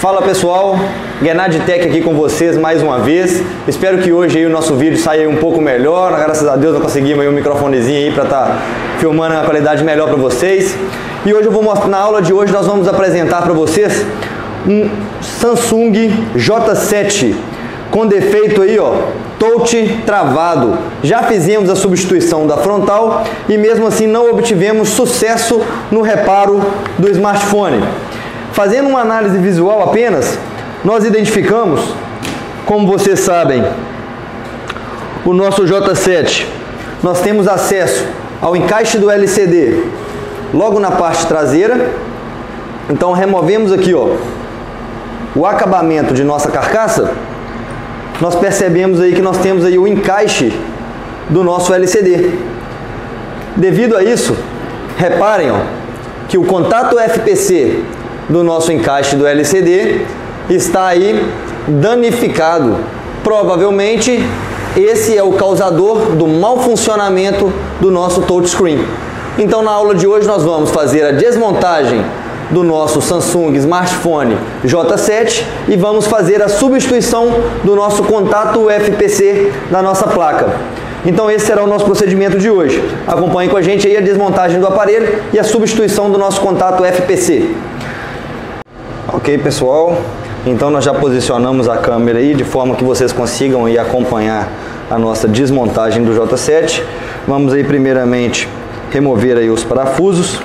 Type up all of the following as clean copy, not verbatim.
Fala pessoal, Gennady Tech aqui com vocês mais uma vez. Espero que hoje aí o nosso vídeo saia um pouco melhor. Graças a Deus nós conseguimos aí um microfonezinho aí para estar filmando uma qualidade melhor para vocês. E hoje eu vou mostrar, na aula de hoje nós vamos apresentar para vocês um Samsung J7 com defeito aí, ó, touch travado. Já fizemos a substituição da frontal e mesmo assim não obtivemos sucesso no reparo do smartphone. Fazendo uma análise visual apenas, nós identificamos, como vocês sabem, o nosso J7. Nós temos acesso ao encaixe do LCD logo na parte traseira. Então removemos aqui, ó, o acabamento de nossa carcaça. Nós percebemos aí que nós temos aí o encaixe do nosso LCD. Devido a isso, reparem, ó, que o contato FPC do nosso encaixe do LCD está aí danificado. Provavelmente esse é o causador do mau funcionamento do nosso touchscreen. Então na aula de hoje nós vamos fazer a desmontagem do nosso Samsung Smartphone J7 e vamos fazer a substituição do nosso contato FPC da nossa placa. Então esse será o nosso procedimento de hoje. Acompanhe com a gente aí a desmontagem do aparelho e a substituição do nosso contato FPC. Ok, pessoal, então nós já posicionamos a câmera aí de forma que vocês consigam aí acompanhar a nossa desmontagem do J7. Vamos aí primeiramente remover aí os parafusos.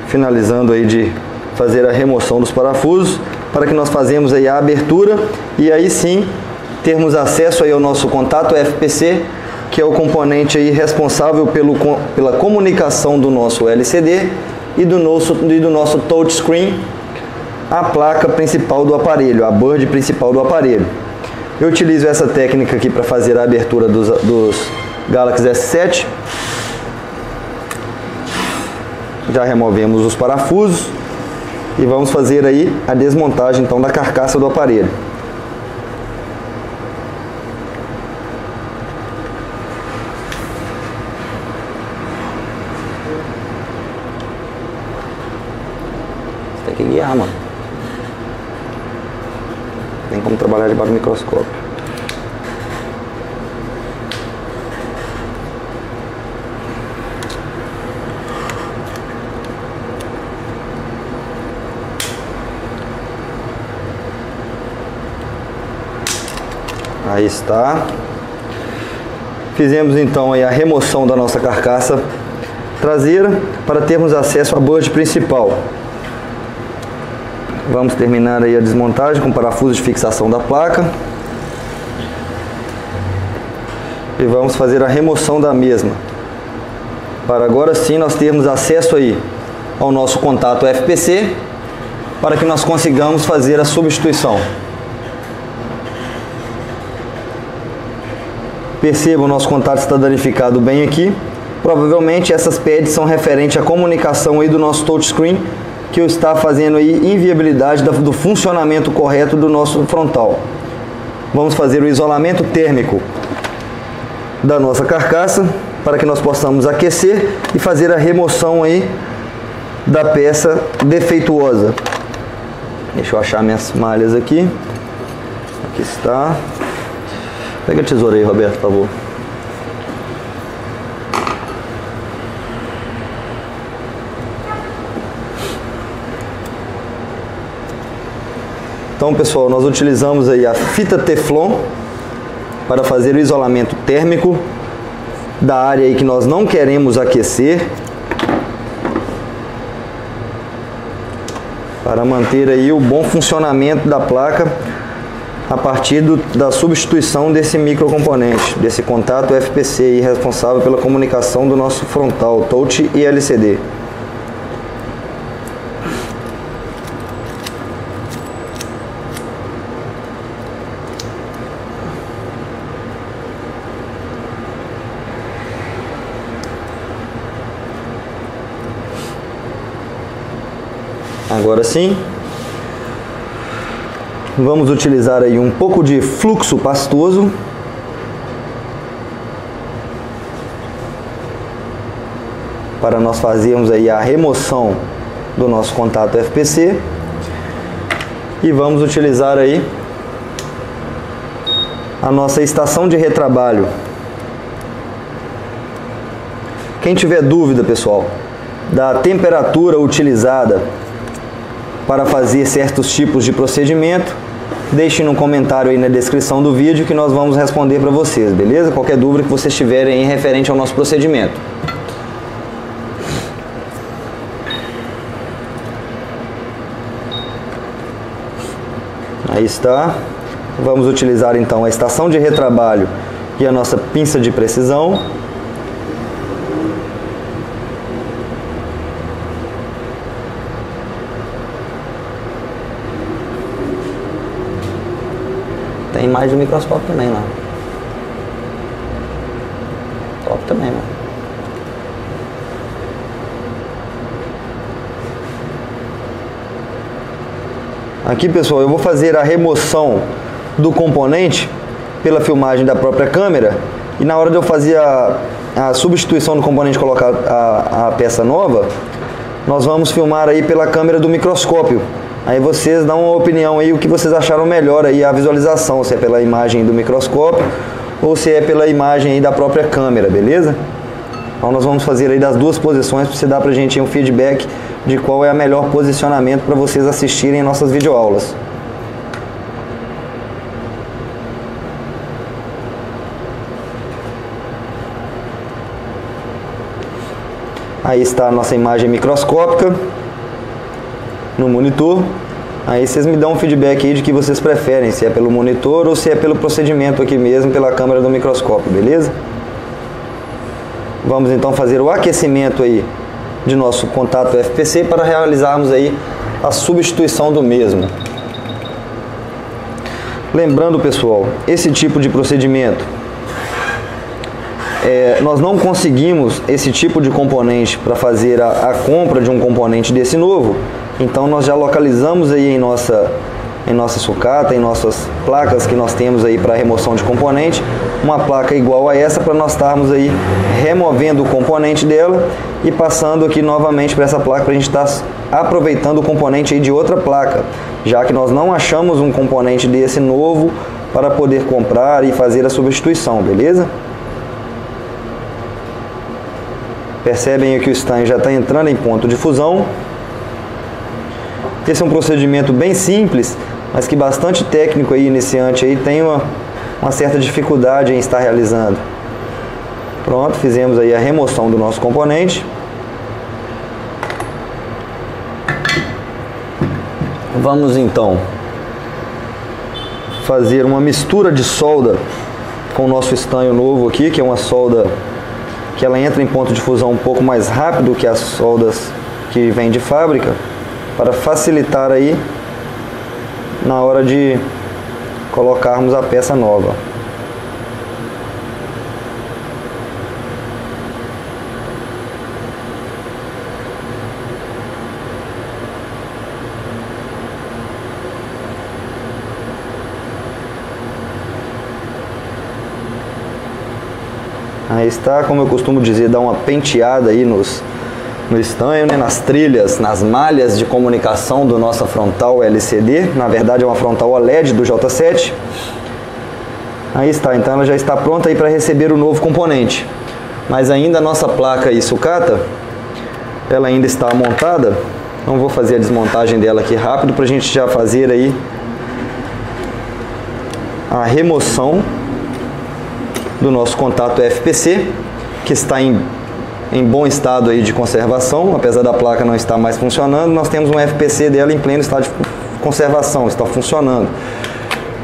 Finalizando aí de fazer a remoção dos parafusos, para que nós fazemos aí a abertura e aí sim termos acesso aí ao nosso contato FPC, que é o componente aí responsável pela comunicação do nosso LCD e do nosso touchscreen, a placa principal do aparelho, a board principal do aparelho. Eu utilizo essa técnica aqui para fazer a abertura dos Galaxy S7. Já removemos os parafusos e vamos fazer aí a desmontagem então da carcaça do aparelho. Você tem que guiar, mano. Tem como trabalhar debaixo do microscópio. Aí está. Fizemos então aí a remoção da nossa carcaça traseira para termos acesso à board principal. Vamos terminar aí a desmontagem com parafuso de fixação da placa. E vamos fazer a remoção da mesma. Para agora sim nós termos acesso aí ao nosso contato FPC, para que nós consigamos fazer a substituição. Perceba, o nosso contato está danificado bem aqui. Provavelmente essas pads são referentes à comunicação aí do nosso touchscreen, que está fazendo aí inviabilidade do funcionamento correto do nosso frontal. Vamos fazer o isolamento térmico da nossa carcaça para que nós possamos aquecer e fazer a remoção aí da peça defeituosa. Deixa eu achar minhas malhas aqui. Aqui está. Pega a tesoura aí, Roberto, por favor. Então, pessoal, nós utilizamos aí a fita Teflon para fazer o isolamento térmico da área aí que nós não queremos aquecer. para manter aí o bom funcionamento da placa a partir da substituição desse microcomponente, desse contato FPC aí, responsável pela comunicação do nosso frontal, touch e LCD. Agora sim, vamos utilizar aí um pouco de fluxo pastoso para nós fazermos aí a remoção do nosso contato FPC e vamos utilizar aí a nossa estação de retrabalho. Quem tiver dúvida, pessoal, da temperatura utilizada para fazer certos tipos de procedimento, deixe no comentário aí na descrição do vídeo que nós vamos responder para vocês, beleza? Qualquer dúvida que vocês tiverem aí referente ao nosso procedimento. Aí está. Vamos utilizar então a estação de retrabalho e a nossa pinça de precisão. Tem mais um microscópio também lá. Top também, mano. Aqui, pessoal, eu vou fazer a remoção do componente pela filmagem da própria câmera. E na hora de eu fazer a substituição do componente, colocar a peça nova, nós vamos filmar aí pela câmera do microscópio. Aí vocês dão uma opinião aí, o que vocês acharam melhor aí a visualização, se é pela imagem do microscópio ou se é pela imagem aí da própria câmera, beleza? Então nós vamos fazer aí das duas posições para você dar pra gente um feedback de qual é o melhor posicionamento para vocês assistirem nossas videoaulas. Aí está a nossa imagem microscópica no monitor. Aí vocês me dão um feedback aí de que vocês preferem, se é pelo monitor ou se é pelo procedimento aqui mesmo, pela câmera do microscópio, beleza? Vamos então fazer o aquecimento aí de nosso contato FPC para realizarmos aí a substituição do mesmo. Lembrando, pessoal, esse tipo de procedimento, nós não conseguimos esse tipo de componente para fazer a compra de um componente desse novo, então nós já localizamos aí em nossa sucata, em nossas placas que nós temos aí para remoção de componente, uma placa igual a essa para nós estarmos aí removendo o componente dela e passando aqui novamente para essa placa para a gente estar aproveitando o componente aí de outra placa, já que nós não achamos um componente desse novo para poder comprar e fazer a substituição, beleza? Percebem que o estanho já está entrando em ponto de fusão. Esse é um procedimento bem simples, mas que bastante técnico aí, iniciante aí, tem uma certa dificuldade em estar realizando. Pronto, fizemos aí a remoção do nosso componente. Vamos então fazer uma mistura de solda com o nosso estanho novo aqui, que é uma solda que ela entra em ponto de fusão um pouco mais rápido que as soldas que vêm de fábrica, para facilitar aí na hora de colocarmos a peça nova. Aí está, como eu costumo dizer, dá uma penteada aí no estanho, né, nas trilhas, nas malhas de comunicação do nossa frontal LCD. Na verdade é uma frontal OLED do J7. Aí está, então ela já está pronta aí para receber o novo componente. Mas ainda a nossa placa aí sucata, ela ainda está montada. Então vou fazer a desmontagem dela aqui rápido para a gente já fazer aí a remoção do nosso contato FPC, que está em em bom estado aí de conservação, apesar da placa não estar mais funcionando, nós temos um FPC dela em pleno estado de conservação, está funcionando.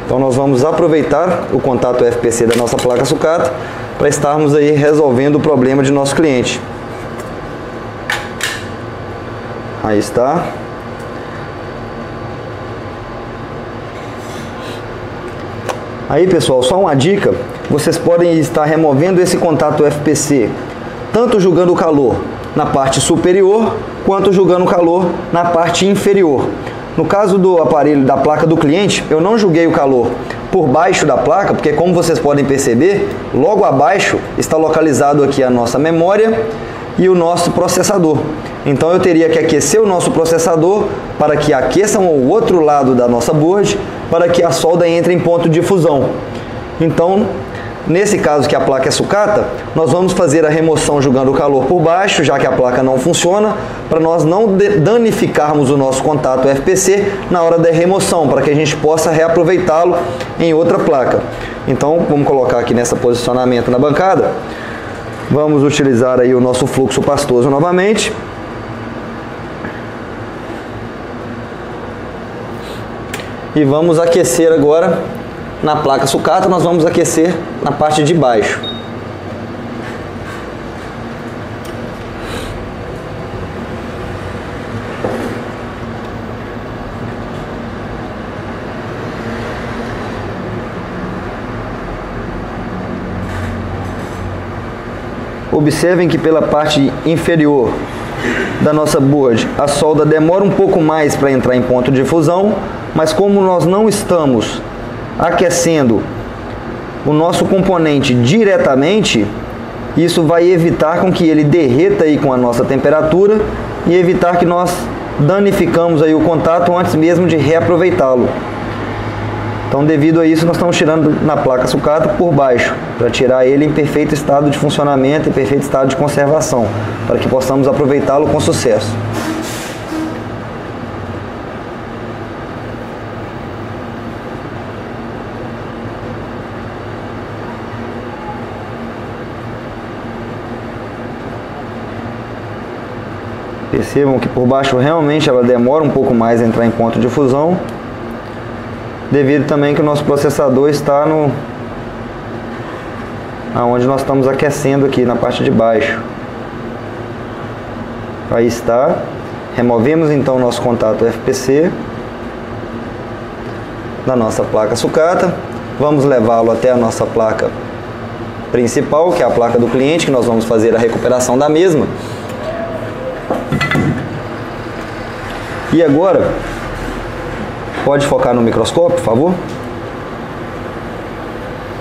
Então nós vamos aproveitar o contato FPC da nossa placa sucata para estarmos aí resolvendo o problema de nosso cliente. Aí está. Aí pessoal, só uma dica, vocês podem estar removendo esse contato FPC, tanto jogando o calor na parte superior, quanto jogando o calor na parte inferior. No caso do aparelho, da placa do cliente, eu não joguei o calor por baixo da placa, porque como vocês podem perceber, logo abaixo está localizado aqui a nossa memória e o nosso processador. Então eu teria que aquecer o nosso processador para que aqueçam o outro lado da nossa board, para que a solda entre em ponto de fusão. Então, nesse caso que a placa é sucata, nós vamos fazer a remoção jogando o calor por baixo, já que a placa não funciona, para nós não danificarmos o nosso contato FPC na hora da remoção, para que a gente possa reaproveitá-lo em outra placa. Então, vamos colocar aqui nesse posicionamento na bancada. Vamos utilizar aí o nosso fluxo pastoso novamente. E vamos aquecer agora na placa sucata, nós vamos aquecer na parte de baixo. Observem que pela parte inferior da nossa board a solda demora um pouco mais para entrar em ponto de fusão, mas como nós não estamos aquecendo o nosso componente diretamente, isso vai evitar com que ele derreta aí com a nossa temperatura e evitar que nós danificamos aí o contato antes mesmo de reaproveitá-lo. Então, devido a isso, nós estamos tirando na placa sucata por baixo, para tirar ele em perfeito estado de funcionamento, em perfeito estado de conservação, para que possamos aproveitá-lo com sucesso. Percebam que por baixo realmente ela demora um pouco mais a entrar em ponto de fusão, devido também que o nosso processador está aonde nós estamos aquecendo aqui na parte de baixo. Aí está. Removemos então o nosso contato FPC da nossa placa sucata. Vamos levá-lo até a nossa placa principal, que é a placa do cliente, que nós vamos fazer a recuperação da mesma. E agora, pode focar no microscópio, por favor?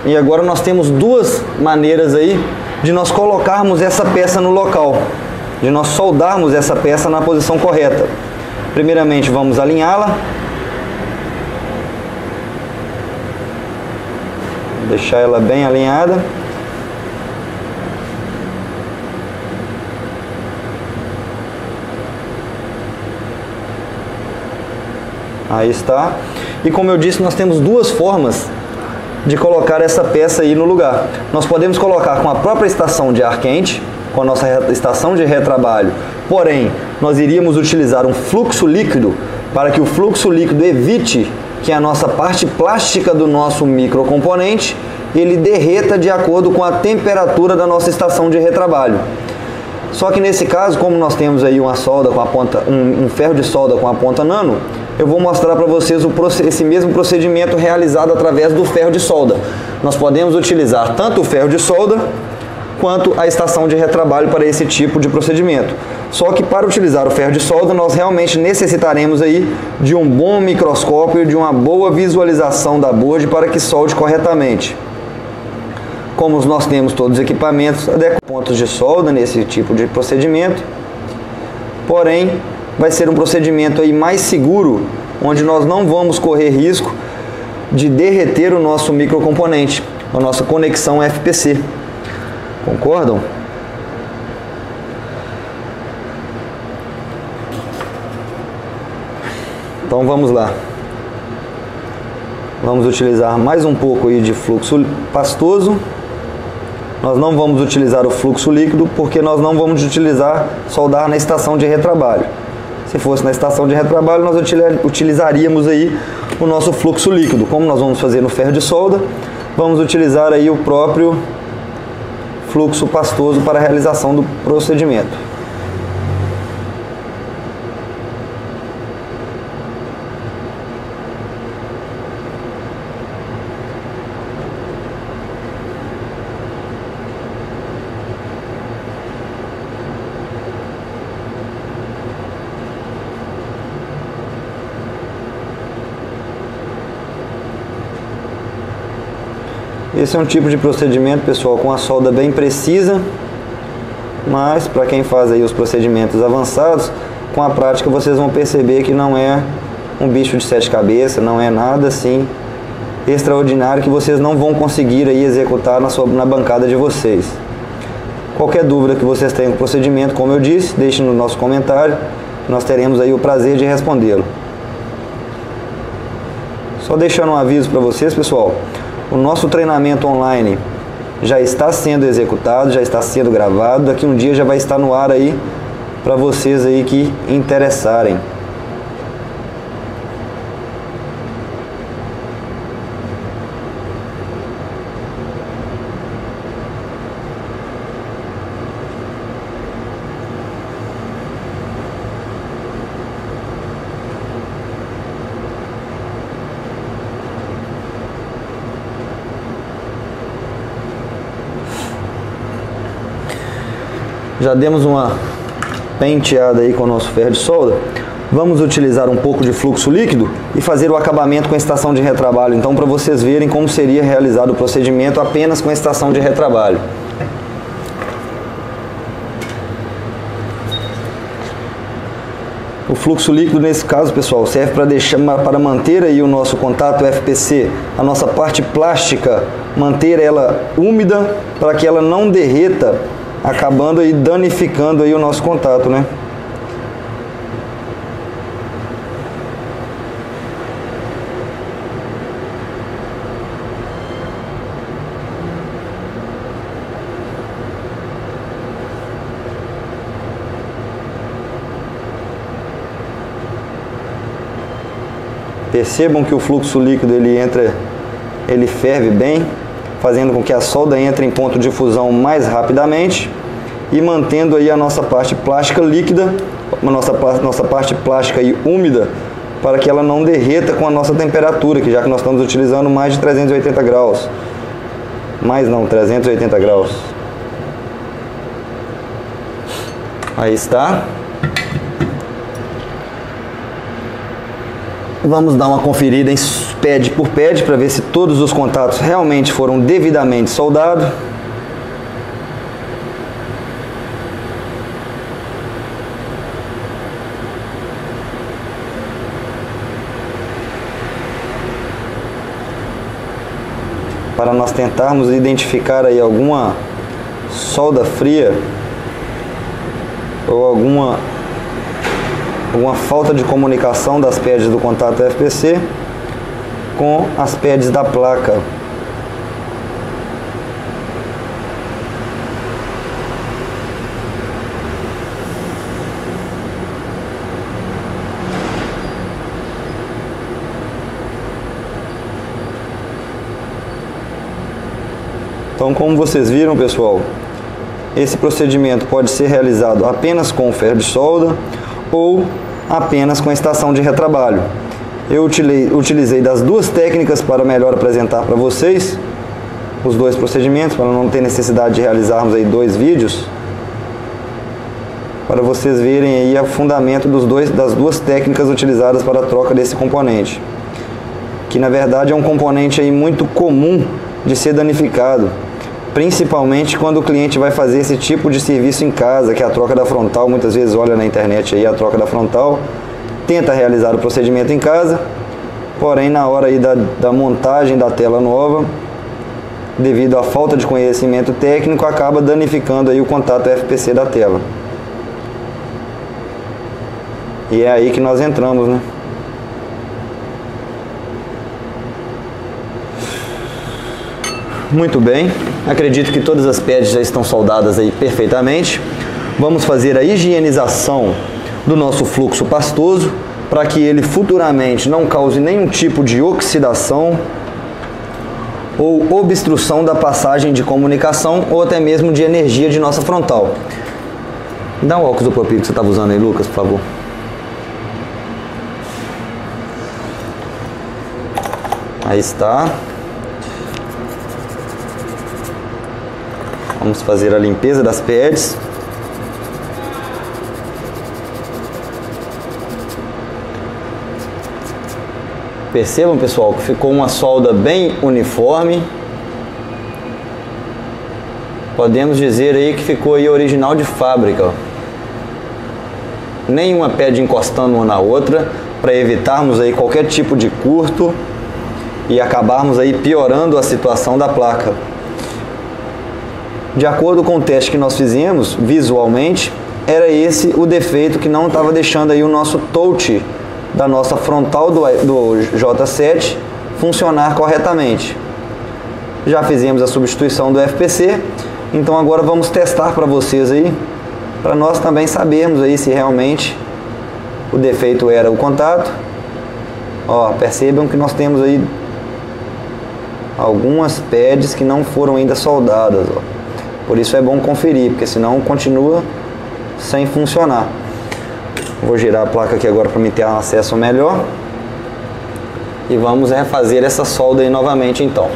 E agora nós temos duas maneiras aí de nós colocarmos essa peça no local, de nós soldarmos essa peça na posição correta. Primeiramente vamos alinhá-la. Deixar ela bem alinhada. Aí está. E como eu disse, nós temos duas formas de colocar essa peça aí no lugar. Nós podemos colocar com a própria estação de ar quente, com a nossa estação de retrabalho, porém, nós iríamos utilizar um fluxo líquido para que o fluxo líquido evite que a nossa parte plástica do nosso microcomponente ele derreta de acordo com a temperatura da nossa estação de retrabalho. Só que nesse caso, como nós temos aí uma solda com a ponta, um ferro de solda com a ponta nano, eu vou mostrar para vocês esse mesmo procedimento realizado através do ferro de solda. Nós podemos utilizar tanto o ferro de solda quanto a estação de retrabalho para esse tipo de procedimento. Só que para utilizar o ferro de solda, nós realmente necessitaremos aí de um bom microscópio e de uma boa visualização da board para que solde corretamente. Como nós temos todos os equipamentos adequados, pontos de solda nesse tipo de procedimento, porém vai ser um procedimento aí mais seguro, onde nós não vamos correr risco de derreter o nosso microcomponente, a nossa conexão FPC. Concordam? Então vamos lá. Vamos utilizar mais um pouco aí de fluxo pastoso. nós não vamos utilizar o fluxo líquido porque nós não vamos soldar na estação de retrabalho. Se fosse na estação de retrabalho, nós utilizaríamos aí o nosso fluxo líquido. Como nós vamos fazer no ferro de solda, vamos utilizar aí o próprio fluxo pastoso para a realização do procedimento. Esse é um tipo de procedimento, pessoal, com a solda bem precisa, mas para quem faz aí os procedimentos avançados, com a prática vocês vão perceber que não é um bicho de 7 cabeças, não é nada assim extraordinário que vocês não vão conseguir aí executar na bancada de vocês. Qualquer dúvida que vocês tenham com o procedimento, como eu disse, deixem no nosso comentário, nós teremos aí o prazer de respondê-lo. Só deixando um aviso para vocês, pessoal, o nosso treinamento online já está sendo executado, já está sendo gravado. Daqui um dia já vai estar no ar aí para vocês aí que interessarem. Já demos uma penteada aí com o nosso ferro de solda. Vamos utilizar um pouco de fluxo líquido e fazer o acabamento com a estação de retrabalho. Então, para vocês verem como seria realizado o procedimento apenas com a estação de retrabalho. O fluxo líquido, nesse caso, pessoal, serve para manter aí o nosso contato FPC, a nossa parte plástica, manter ela úmida para que ela não derreta, acabando aí danificando aí o nosso contato, né? Percebam que o fluxo líquido ele ferve bem, fazendo com que a solda entre em ponto de fusão mais rapidamente e mantendo aí a nossa parte plástica líquida, nossa parte plástica aí úmida, para que ela não derreta com a nossa temperatura, que já que nós estamos utilizando mais de 380 graus. Mais não, 380 graus. Aí está. Vamos dar uma conferida em pad por pad para ver se todos os contatos realmente foram devidamente soldados. Para nós tentarmos identificar aí alguma solda fria ou alguma falta de comunicação das pads do contato FPC com as pads da placa. Então, como vocês viram, pessoal, esse procedimento pode ser realizado apenas com o ferro de solda ou apenas com a estação de retrabalho. Eu utilizei das duas técnicas para melhor apresentar para vocês os dois procedimentos, para não ter necessidade de realizarmos aí 2 vídeos, para vocês verem aí o fundamento das duas técnicas utilizadas para a troca desse componente, que na verdade é um componente aí muito comum de ser danificado, principalmente quando o cliente vai fazer esse tipo de serviço em casa, que é a troca da frontal. Muitas vezes olha na internet aí a troca da frontal, tenta realizar o procedimento em casa, porém na hora aí da montagem da tela nova, devido à falta de conhecimento técnico, acaba danificando aí o contato FPC da tela. E é aí que nós entramos, né? Muito bem, acredito que todas as pads já estão soldadas aí perfeitamente. Vamos fazer a higienização do nosso fluxo pastoso para que ele futuramente não cause nenhum tipo de oxidação ou obstrução da passagem de comunicação ou até mesmo de energia de nossa frontal. Dá o óculos do papiro que você estava usando aí, Lucas, por favor. Aí está. Vamos fazer a limpeza das pads. Percebam, pessoal, que ficou uma solda bem uniforme. Podemos dizer aí que ficou aí original de fábrica, ó. Nenhuma pad encostando uma na outra, para evitarmos aí qualquer tipo de curto e acabarmos aí piorando a situação da placa. De acordo com o teste que nós fizemos, visualmente, era esse o defeito que não estava deixando aí o nosso touch da nossa frontal do J7 funcionar corretamente. Já fizemos a substituição do FPC, então agora vamos testar para vocês aí, para nós também sabermos aí se realmente o defeito era o contato. Ó, percebam que nós temos aí algumas pads que não foram ainda soldadas, ó. Por isso é bom conferir, porque senão continua sem funcionar. Vou girar a placa aqui agora para me ter um acesso melhor. E vamos refazer essa solda aí novamente então.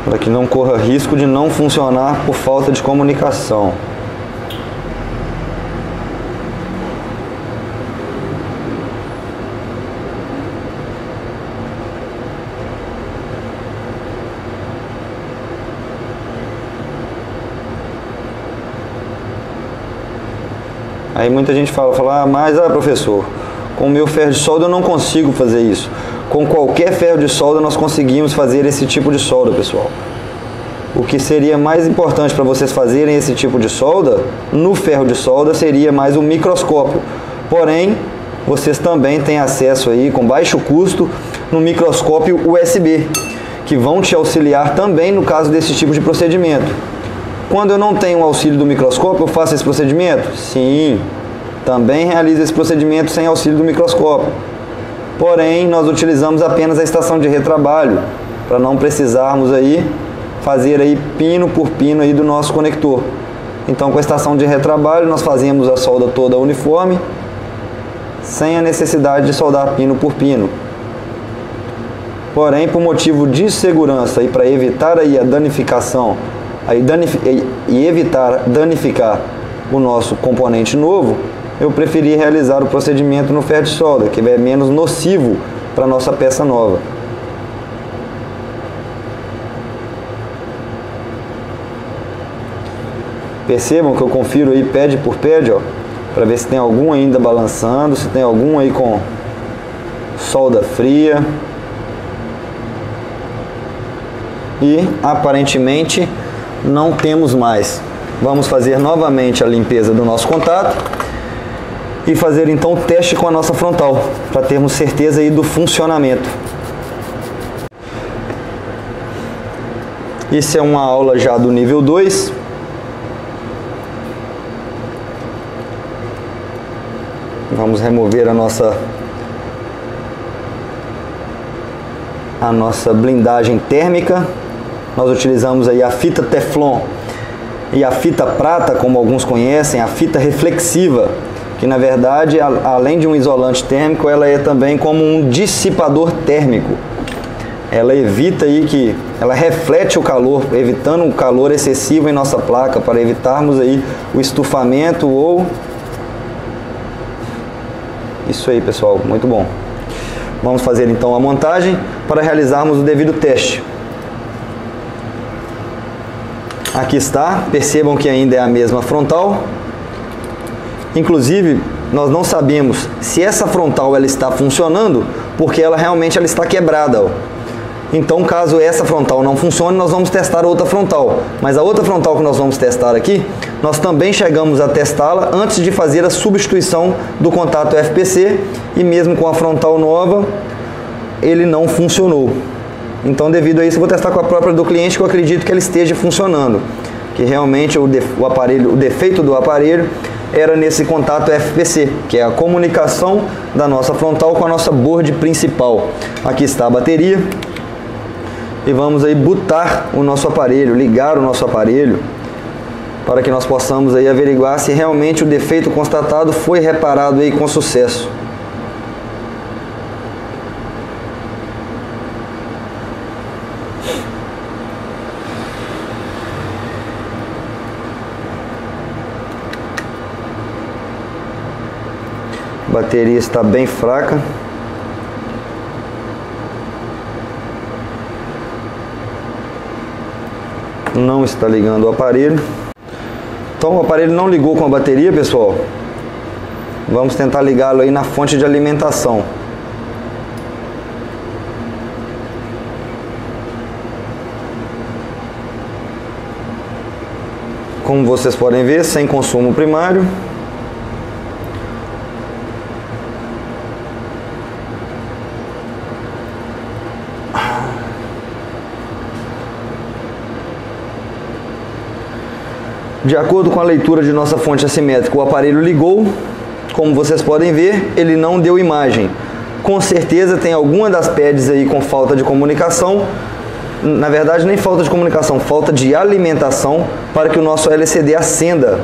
Para que não corra risco de não funcionar por falta de comunicação. Aí muita gente fala, mas professor, com o meu ferro de solda eu não consigo fazer isso. Com qualquer ferro de solda nós conseguimos fazer esse tipo de solda, pessoal. O que seria mais importante para vocês fazerem esse tipo de solda, no ferro de solda, seria mais um microscópio. Porém, vocês também têm acesso aí, com baixo custo, no microscópio USB, que vão te auxiliar também no caso desse tipo de procedimento. Quando eu não tenho o auxílio do microscópio, eu faço esse procedimento? Sim, também realizo esse procedimento sem auxílio do microscópio. Porém, nós utilizamos apenas a estação de retrabalho, para não precisarmos aí fazer aí pino por pino aí do nosso conector. Então, com a estação de retrabalho, nós fazemos a solda toda uniforme, sem a necessidade de soldar pino por pino. Porém, por motivo de segurança e para evitar aí a danificação, e evitar danificar o nosso componente novo, eu preferi realizar o procedimento no ferro de solda, que é menos nocivo para a nossa peça nova. Percebam que eu confiro aí pad por pad, ó, para ver se tem algum ainda balançando, se tem algum aí com solda fria. E aparentemente não temos mais. Vamos fazer novamente a limpeza do nosso contato e fazer então o teste com a nossa frontal, para termos certeza aí do funcionamento. Isso é uma aula já do nível 2. Vamos remover a nossa blindagem térmica. Nós utilizamos aí a fita Teflon e a fita prata, como alguns conhecem, a fita reflexiva, que na verdade, além de um isolante térmico, ela é também como um dissipador térmico. Ela evita aí ela reflete o calor, evitando um calor excessivo em nossa placa, para evitarmos aí o estufamento ou... Isso aí, pessoal, muito bom. Vamos fazer então a montagem para realizarmos o devido teste. Aqui está, percebam que ainda é a mesma frontal. Inclusive, nós não sabemos se essa frontal ela está funcionando, porque ela realmente está quebrada, ó. Então, caso essa frontal não funcione, nós vamos testar outra frontal. Mas a outra frontal que nós vamos testar aqui, nós também chegamos a testá-la antes de fazer a substituição do contato FPC, e mesmo com a frontal nova, ele não funcionou. Então, devido a isso, eu vou testar com a própria do cliente, que eu acredito que ela esteja funcionando. Que realmente o defeito do aparelho era nesse contato FPC, que é a comunicação da nossa frontal com a nossa board principal. Aqui está a bateria. E vamos aí botar o nosso aparelho, ligar o nosso aparelho, para que nós possamos aí averiguar se realmente o defeito constatado foi reparado aí com sucesso. A bateria está bem fraca. Não está ligando o aparelho. Então o aparelho não ligou com a bateria, pessoal. Vamos tentar ligá-lo aí na fonte de alimentação. Como vocês podem ver, sem consumo primário. De acordo com a leitura de nossa fonte assimétrica, o aparelho ligou. Como vocês podem ver, ele não deu imagem. Com certeza tem alguma das pads aí com falta de comunicação. Na verdade, nem falta de comunicação, falta de alimentação para que o nosso LCD acenda.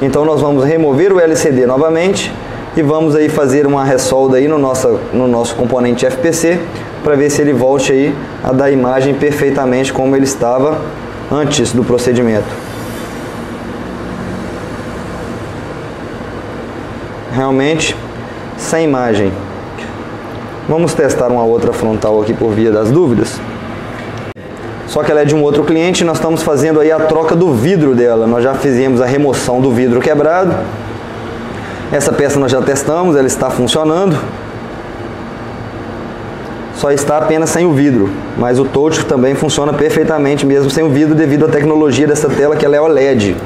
Então nós vamos remover o LCD novamente e vamos aí fazer uma ressolda aí no nosso componente FPC para ver se ele volte aí a dar imagem perfeitamente como ele estava antes do procedimento. Realmente sem imagem. Vamos testar uma outra frontal aqui por via das dúvidas. Só que ela é de um outro cliente, nós estamos fazendo aí a troca do vidro dela. Nós já fizemos a remoção do vidro quebrado. Essa peça nós já testamos, ela está funcionando. Só está apenas sem o vidro, mas o touch também funciona perfeitamente mesmo sem o vidro devido à tecnologia dessa tela, que ela é OLED.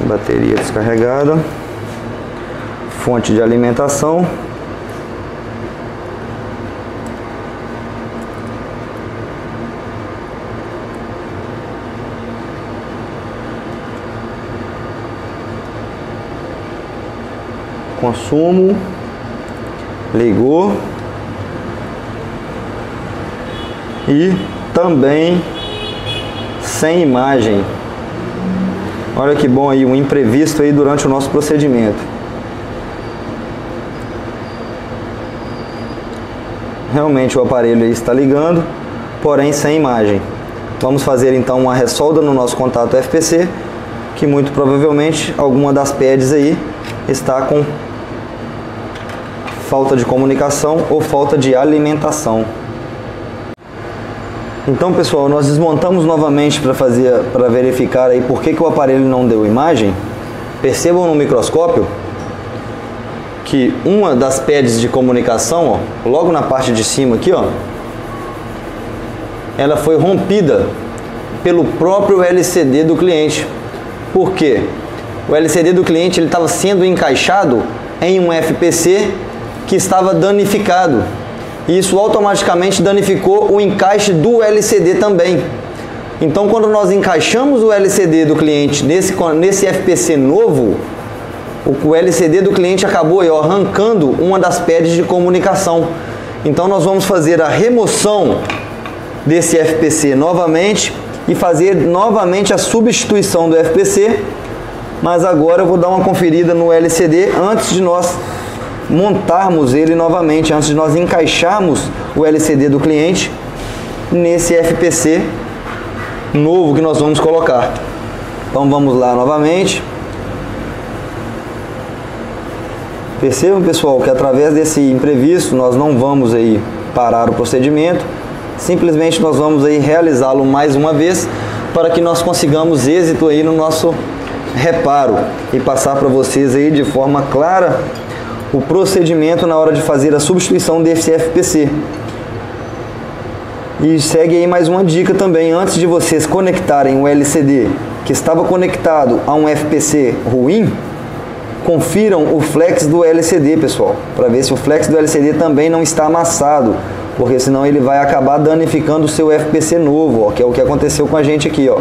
Bateria descarregada, fonte de alimentação, consumo, ligou e também sem imagem. Olha que bom aí, um imprevisto aí durante o nosso procedimento. Realmente o aparelho aí está ligando, porém sem imagem. Vamos fazer então uma ressolda no nosso contato FPC, que muito provavelmente alguma das pads aí está com falta de comunicação ou falta de alimentação. Então, pessoal, nós desmontamos novamente para verificar aí por que o aparelho não deu imagem. Percebam no microscópio que uma das pads de comunicação, ó, logo na parte de cima aqui, ó, ela foi rompida pelo próprio LCD do cliente. Por quê? O LCD do cliente ele estava sendo encaixado em um FPC que estava danificado. E isso automaticamente danificou o encaixe do LCD também. Então, quando nós encaixamos o LCD do cliente nesse FPC novo, o LCD do cliente acabou aí, ó, arrancando uma das pads de comunicação. Então, nós vamos fazer a remoção desse FPC novamente e fazer novamente a substituição do FPC. Mas agora eu vou dar uma conferida no LCD antes de nós montarmos ele novamente, antes de nós encaixarmos o LCD do cliente nesse FPC novo que nós vamos colocar. Então vamos lá novamente. Percebam, pessoal, que através desse imprevisto nós não vamos aí parar o procedimento, simplesmente nós vamos aí realizá-lo mais uma vez para que nós consigamos êxito aí no nosso reparo e passar para vocês aí de forma clara o procedimento na hora de fazer a substituição desse FPC. E segue aí mais uma dica também: antes de vocês conectarem o LCD que estava conectado a um FPC ruim, confiram o flex do LCD, pessoal, para ver se o flex do LCD também não está amassado, porque senão ele vai acabar danificando o seu FPC novo, ó, que é o que aconteceu com a gente aqui, ó.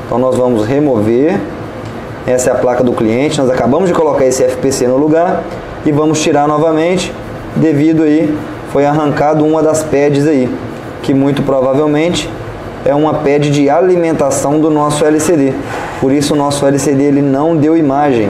Então nós vamos remover. Essa é a placa do cliente, nós acabamos de colocar esse FPC no lugar e vamos tirar novamente, devido aí foi arrancado uma das pads aí, que muito provavelmente é uma pad de alimentação do nosso LCD. Por isso o nosso LCD ele não deu imagem.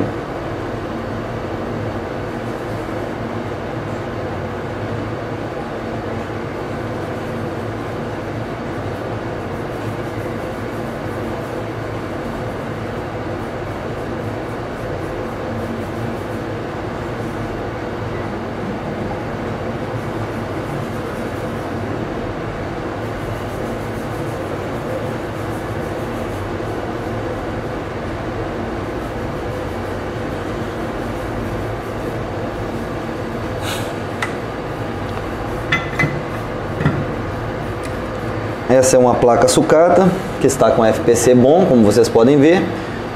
Essa é uma placa sucata que está com FPC bom, como vocês podem ver.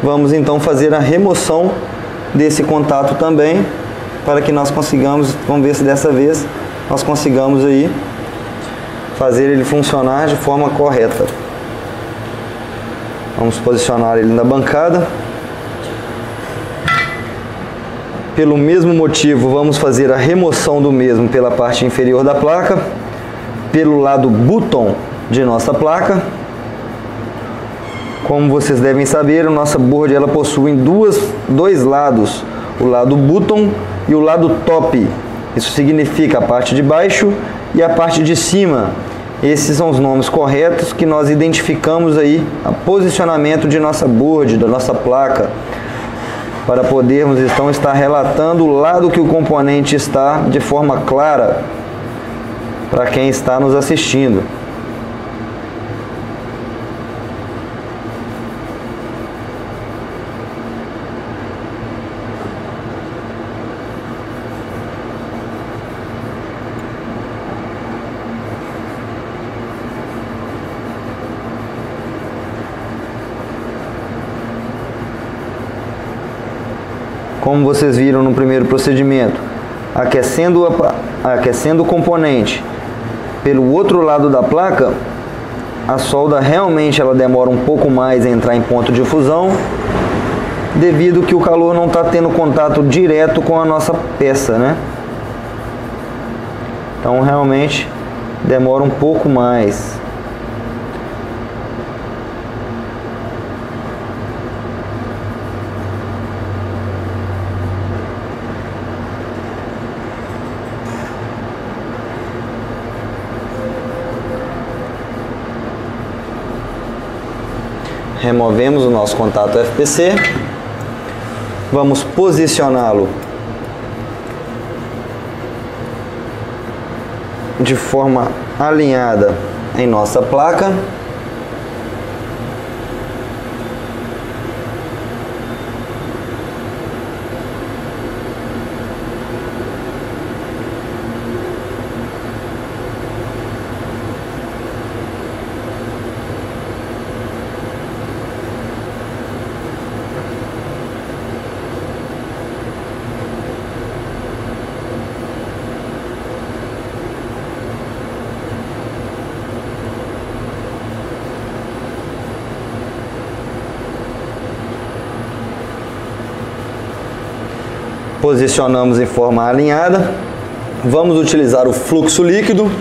Vamos então fazer a remoção desse contato também, para que nós consigamos, vamos ver se dessa vez nós consigamos aí fazer ele funcionar de forma correta. Vamos posicionar ele na bancada. Pelo mesmo motivo, vamos fazer a remoção do mesmo pela parte inferior da placa, pelo lado bottom de nossa placa. Como vocês devem saber, a nossa board ela possui dois lados, o lado bottom e o lado top. Isso significa a parte de baixo e a parte de cima. Esses são os nomes corretos que nós identificamos aí, o posicionamento de nossa board, da nossa placa, para podermos então estar relatando o lado que o componente está de forma clara para quem está nos assistindo. Como vocês viram no primeiro procedimento, aquecendo o componente pelo outro lado da placa, a solda realmente ela demora um pouco mais a entrar em ponto de fusão, devido que o calor não está tendo contato direto com a nossa peça, né? Então realmente demora um pouco mais. Removemos o nosso contato FPC, vamos posicioná-lo de forma alinhada em nossa placa. Posicionamos em forma alinhada. Vamos utilizar o fluxo líquido,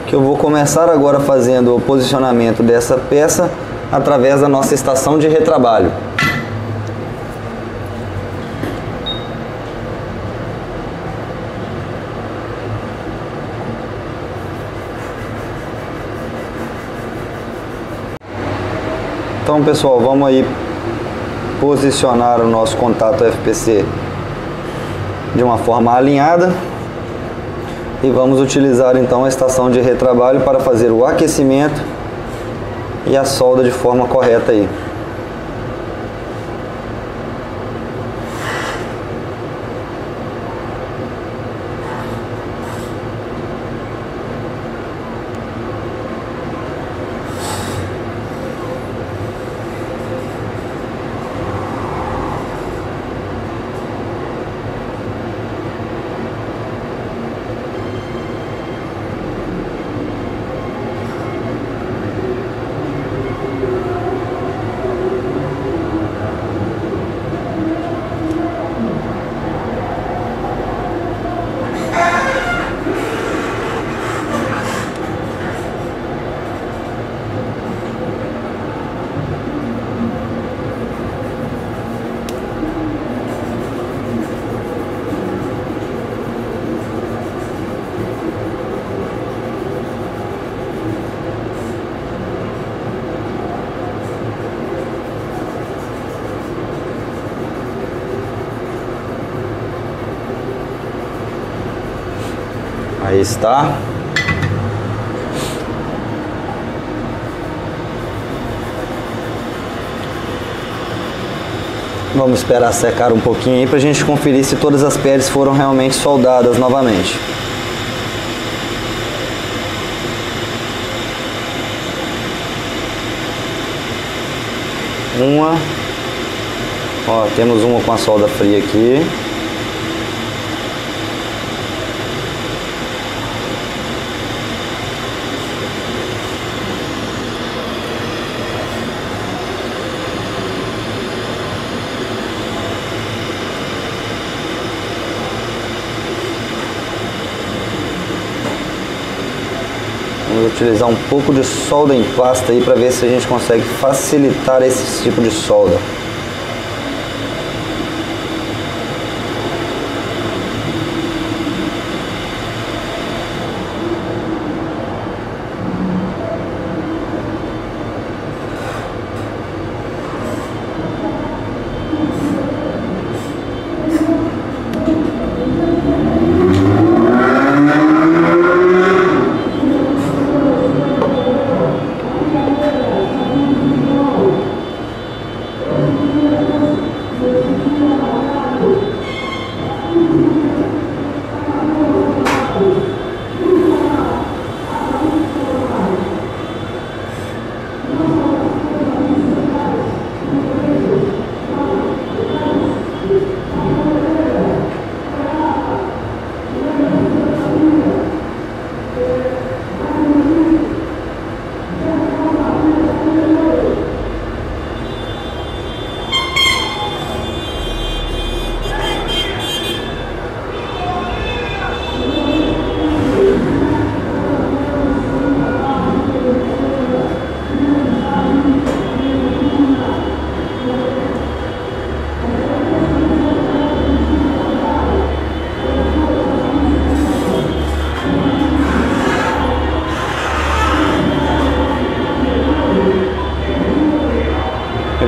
que eu vou começar agora fazendo o posicionamento dessa peça através da nossa estação de retrabalho. Então, pessoal, vamos aí posicionar o nosso contato FPC de uma forma alinhada e vamos utilizar então a estação de retrabalho para fazer o aquecimento e a solda de forma correta aí. Aí está. Vamos esperar secar um pouquinho aí pra gente conferir se todas as peles foram realmente soldadas novamente. Uma. Ó, temos uma com a solda fria aqui. Vamos utilizar um pouco de solda em pasta aí para ver se a gente consegue facilitar esse tipo de solda.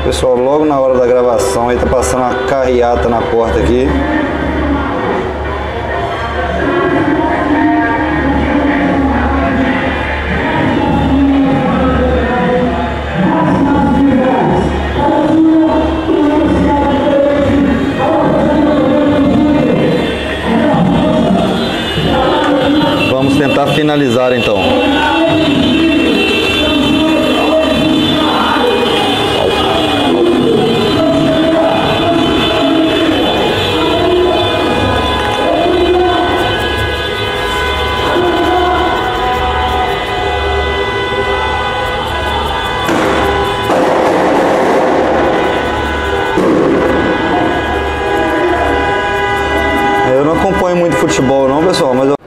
Pessoal, logo na hora da gravação aí tá passando uma carreata na porta aqui. Vamos tentar finalizar então. Eu não acompanho muito futebol não, pessoal, mas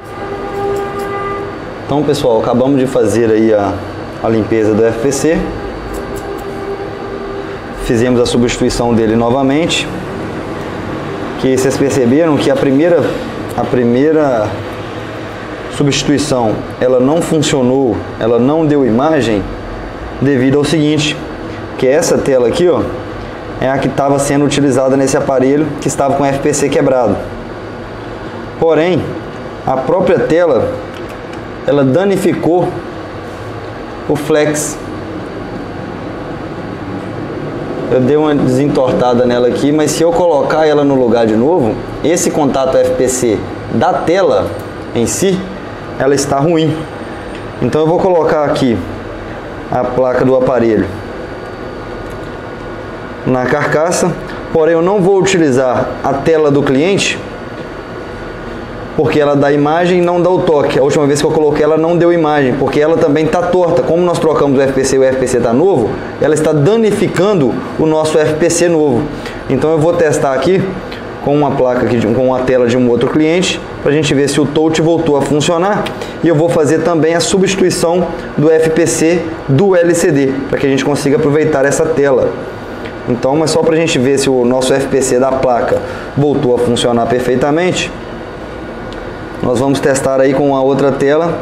Então, pessoal, acabamos de fazer aí a limpeza do FPC. Fizemos a substituição dele novamente. Que vocês perceberam que a primeira substituição ela não funcionou, ela não deu imagem devido ao seguinte, que essa tela aqui, ó, é a que estava sendo utilizada nesse aparelho que estava com o FPC quebrado. Porém, a própria tela ela danificou o flex. Eu dei uma desentortada nela aqui, mas se eu colocar ela no lugar de novo, esse contato FPC da tela em si, ela está ruim. Então eu vou colocar aqui a placa do aparelho na carcaça, porém eu não vou utilizar a tela do cliente, porque ela dá imagem e não dá o toque. A última vez que eu coloquei ela não deu imagem, porque ela também está torta. Como nós trocamos o FPC e o FPC está novo, ela está danificando o nosso FPC novo. Então eu vou testar aqui com uma placa aqui, com uma tela de um outro cliente, para a gente ver se o touch voltou a funcionar. E eu vou fazer também a substituição do FPC do LCD, para que a gente consiga aproveitar essa tela. Então, mas só para a gente ver se o nosso FPC da placa voltou a funcionar perfeitamente, nós vamos testar aí com a outra tela.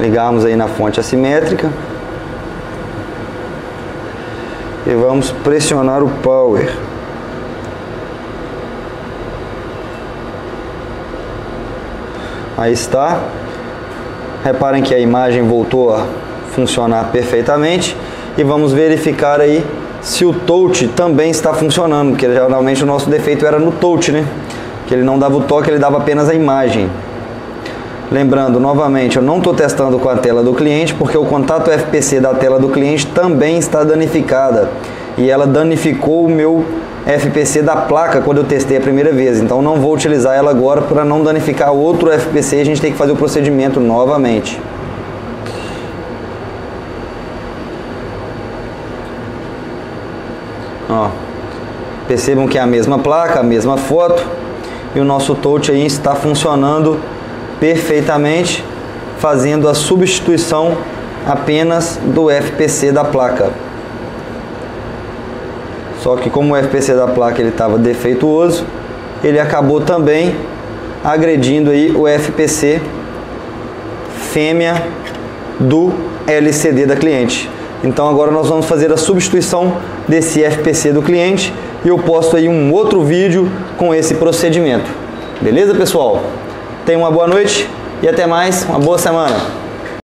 Ligarmos aí na fonte assimétrica e vamos pressionar o power. Aí está. Reparem que a imagem voltou a funcionar perfeitamente. E vamos verificar aí se o touch também está funcionando, porque geralmente o nosso defeito era no touch, né? Que ele não dava o toque, ele dava apenas a imagem. Lembrando, novamente, eu não estou testando com a tela do cliente, porque o contato FPC da tela do cliente também está danificada. E ela danificou o meu FPC da placa quando eu testei a primeira vez. Então não vou utilizar ela agora para não danificar outro FPC, a gente tem que fazer o procedimento novamente. Ó, percebam que é a mesma placa, a mesma foto, e o nosso touch aí está funcionando perfeitamente, fazendo a substituição apenas do FPC da placa. Só que como o FPC da placa ele estava defeituoso, ele acabou também agredindo aí o FPC fêmea do LCD da cliente. Então agora nós vamos fazer a substituição desse FPC do cliente e eu posto aí um outro vídeo com esse procedimento. Beleza, pessoal? Tenham uma boa noite e até mais, uma boa semana.